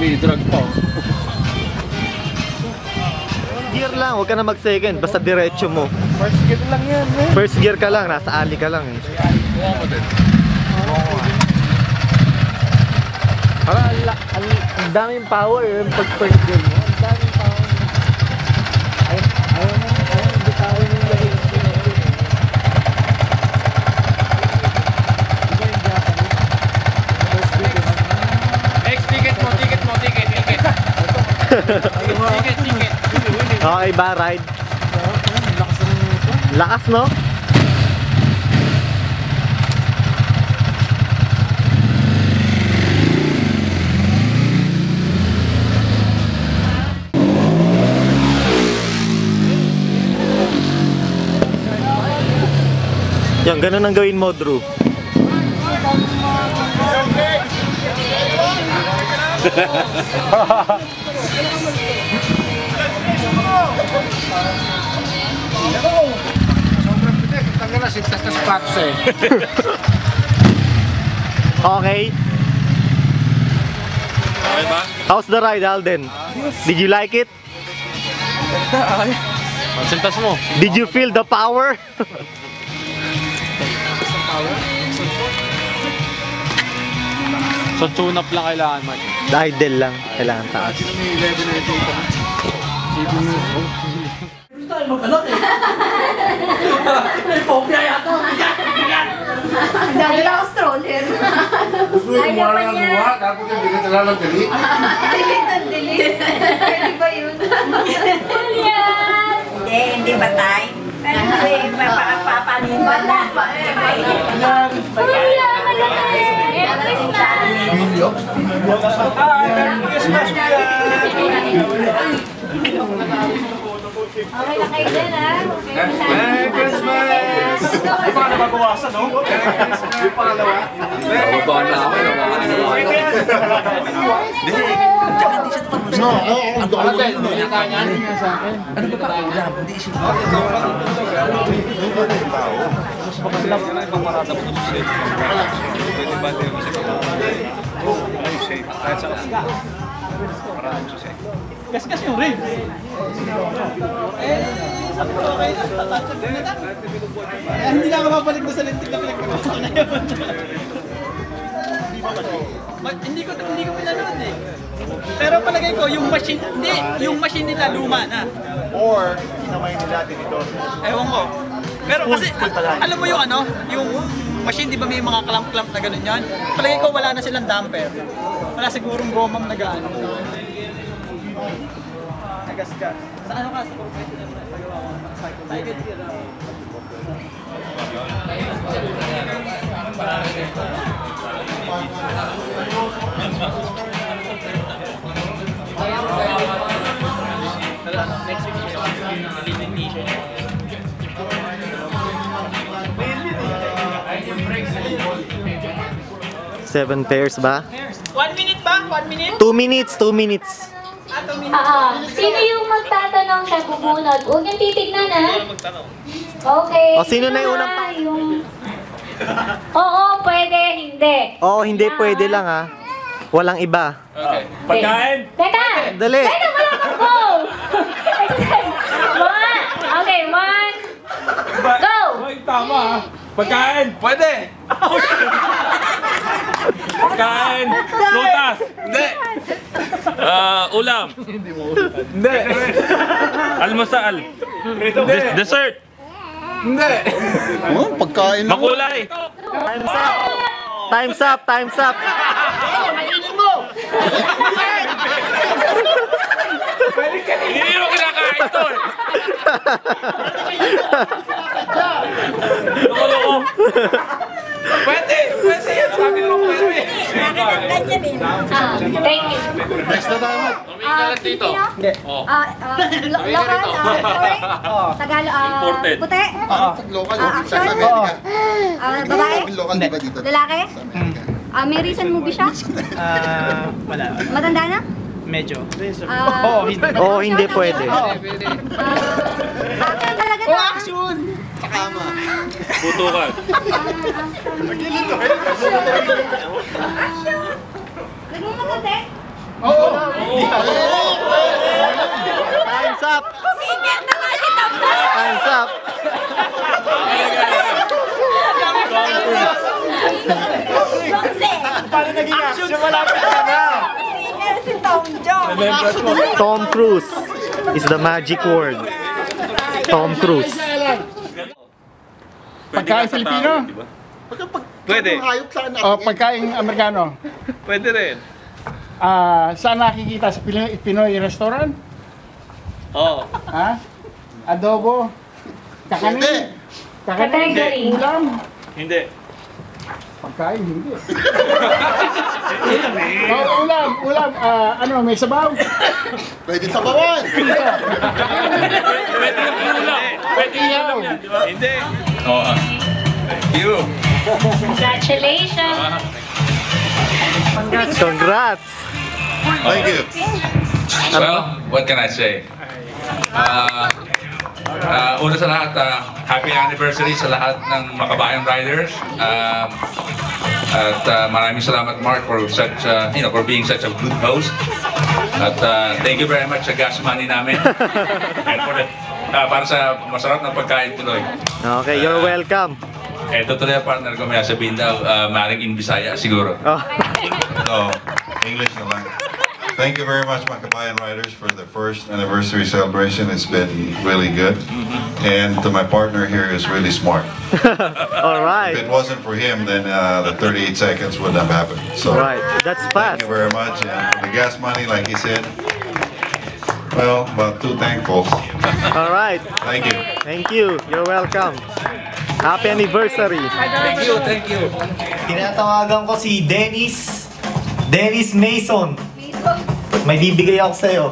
Dumi-drag pa. Gear lang, huwag ka na mag-second, basta diretso mo. First gear lang yan, eh. First gear ka lang, nasa alley ka lang eh. Buka mo din. Parang ang daming power yung pag first gear mo. Ang daming power. Ayaw bitawan yung lagay. Ticket mo. Ticket. Okay ba, ride? Lakas no? Yan, ganun ang gawin mo, Drew. Sobrang pitik. Tanggal na, sintas na spots eh. Okay. Okay ba? How's the ride, Alden? Did you like it? Ang sintas mo. Did you feel the power? So tune up lang kailangan, Mark. Idle lang, kailangan taas. May popya yata. Dahil ako stroller. Ayaw pa niya. Tapos hindi ka talagang gali. Delete ang delete. Pwede ba yun? Hindi ba tayo? Papapanin ba na? Okay na kayo din, ha? Merry Christmas! Hindi pa ka nababawasan, no? Yung pangalawa. Nababa na ako. No, ang doon ko yun. Hindi ka niyan. Ano ba pa? Hindi siya. Mas magandang ka na ibang marata mo sa safe. Pwede ba tayo sa ay safe. Kahit sa marami sa safe. Kasi yung rig. Sabi ko okay na, tatouch na lang. Hindi na ako mabalik na sa lintik na pinagkakaso na yun. Hindi ko pinanood eh. Pero palagay ko, yung machine nila luma na. Or, kinamay nila dito. Ewan ko. Pero kasi, alam mo yung yung machine, di ba may mga clamp-clamp na gano'n yan? Palagay ko wala na silang damper. Wala sigurong gomang nag-ano. Nagasgas. Sa ano ka? Sa professional na pagawa ko? Cycle. 7 pairs ba? 1 minute ba? 1 minute? 2 minutes, 2 minutes. Sino yung magtatanong siya bubunod? Huwag niyong titignan, ha? Okay. O, sino na yung unang Oo, pwede, hindi. Oo, hindi pwede lang ha. Walang iba. Okay. Pagkain! Teka! Dali. Teka, wala kang go! Okay, 1. Go! Ay, tama ha. Pagkain! Pwede! Pagkain! Prutas! Hindi! Ulam. Hindi! Almusal. Dessert. Hindi! Oh, pagkain mo. Makulay. Time's up! Time's up! Time's up! Hindi mo kinakain to eh. Loko-loko. Pwede! Pwede yan! Sabi mo pwede! Thank you. Next na tayo. Umiingalan dito. Hindi. Local, foreign, Tagalog, Imported. puti, Local, action, sa Amerika. babae, Local di ba dito? lalaki, Sa Amerika. may recent movie siya, Wala. matanda na, Medyo. Oo, hindi pwede. action talaga to. Action! Sakama. Putukan. Action! Nagmumatuti? Time's up! Singer na nga si Tom Cruise. Time's up! Jose. Paano naging action? Malapit ka na! Singer si Tom Jones. Tom Cruise is the magic word. Tom Cruise. Pagkain Filipino? Pwede. Hayop saan O pagkain Amerikano? Pwede rin. Saan nakikita? Sa Pinoy restaurant? Oo. Ha? Adobo? Kakanin? Category. Ulam? Hindi. Pagkain, hindi. Ulam. Ano, may sabaw? Pwede sa bawan. Pwede yung ulam. Pwede yung ulam yan, di ba? Hindi. Oo. You. Congratulations. Congrats! Thank you. Well, what can I say? Una sa lahat, happy anniversary sa lahat ng Makabayan Riders. At maraming salamat, Mark, for such for being such a good host. At thank you very much sa gas money namin. And for the, para sa masarap na pagkain tuloy. Okay, you're welcome. Ito tuloy ang partner ko, may sabihin daw, maring in Bisaya siguro. Oh. No, English naman. Thank you very much, Makabayan Riders, for the first anniversary celebration. It's been really good. And to my partner here is really smart. All If right. it wasn't for him, then the 38 seconds wouldn't have happened. So, All right. That's thank fast. you very much. And for the gas money, like he said, well, about too thankful. All right. Thank you. Thank you. You're welcome. Happy anniversary. Thank you, thank you. Tinatawagan ko si Dennis Mason. May bibigay ako sa'yo.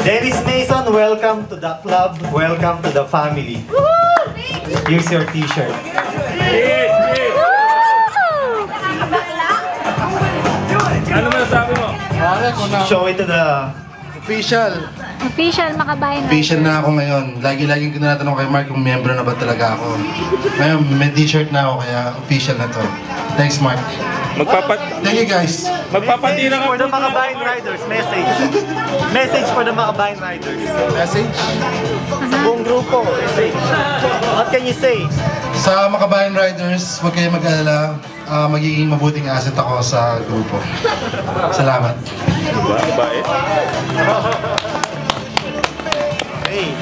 Dennis Mason, welcome to the club. Welcome to the family. Here's your t-shirt. Ano masasabi mo? Show it to the... Official. Official Makabayan. Official na ako ngayon. Lagi-laging ko tinatanong kay Mark kung miyembro na ba talaga ako. Ngayon, may t-shirt na ako kaya official na to. Thanks, Mark. Thank you, guys. Magpapatira ka For the Makabayan Riders, message. Message for the Makabayan Riders. Message? Sa buong grupo, message. What can you say? Sa Makabayan Riders, huwag kayong mag-alala. Magiging mabuting asset ako sa grupo. Salamat. Hey.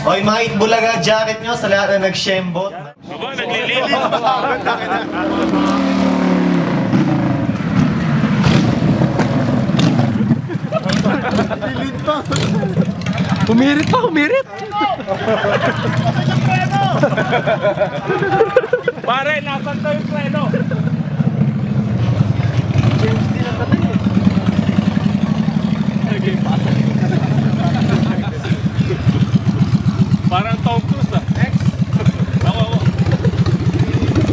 Oy, mga Itbulaga jacket nyo sa lahat na nag-shembot. Aba, naglilid. Humirit pa, humirit! Pare, nasan daw yung preno? Parang Tom Cruise ah. Next. Ako.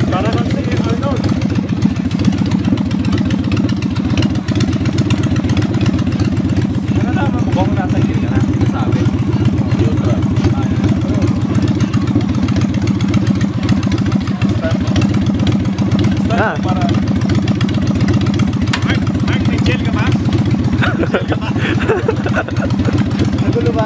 Parang si Arnold. Ano naman mo kung nasa gilid na? Sabi. Ah. Para Mark, may gel ka ba? Nagulo ba?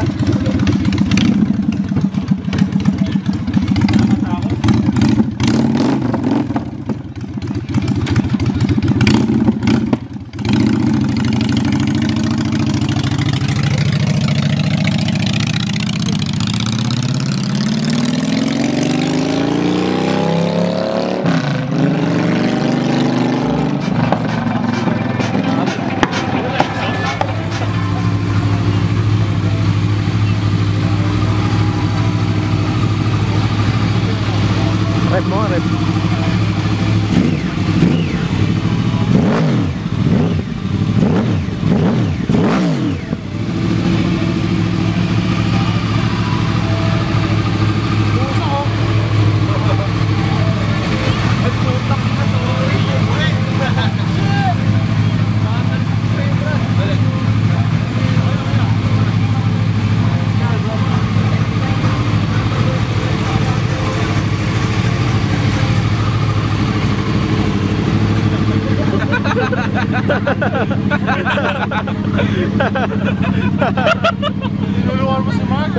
Tinulungan mo si Mark.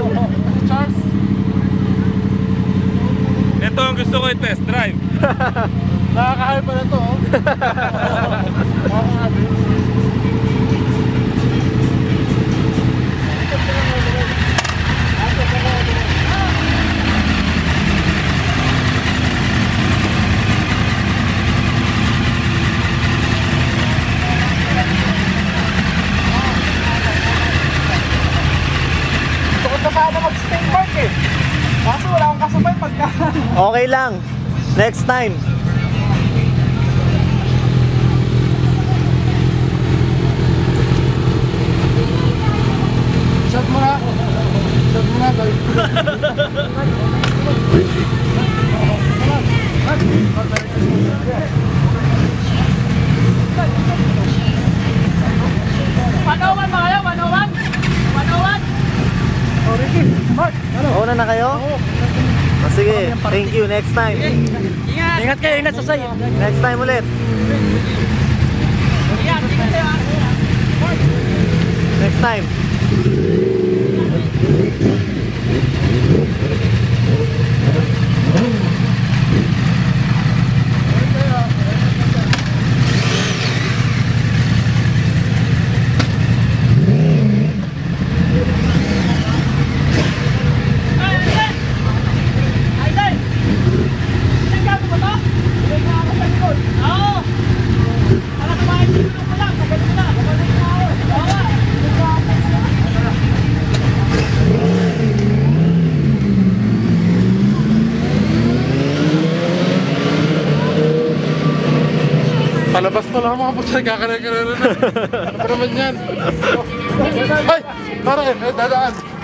Charles. Ito ang gusto ko i-test drive. Nakakahay pa na to. Gusto ko na sana mag-stay park eh. Kaso wala akong kasabay pagka... Okay lang. Next time. Shot mo na. Shot mo na. Manowan ba kayo? Manowan? Manowan? Una na kayo? Sige, thank you. Next time. Ingat kayo, ingat sa sayo. Next time ulit. Ingat kayo. Next time. Palabas pa lang mga pusa, kakanay-kanay na. Ano pa naman yan? Ay! Parang, dadaan.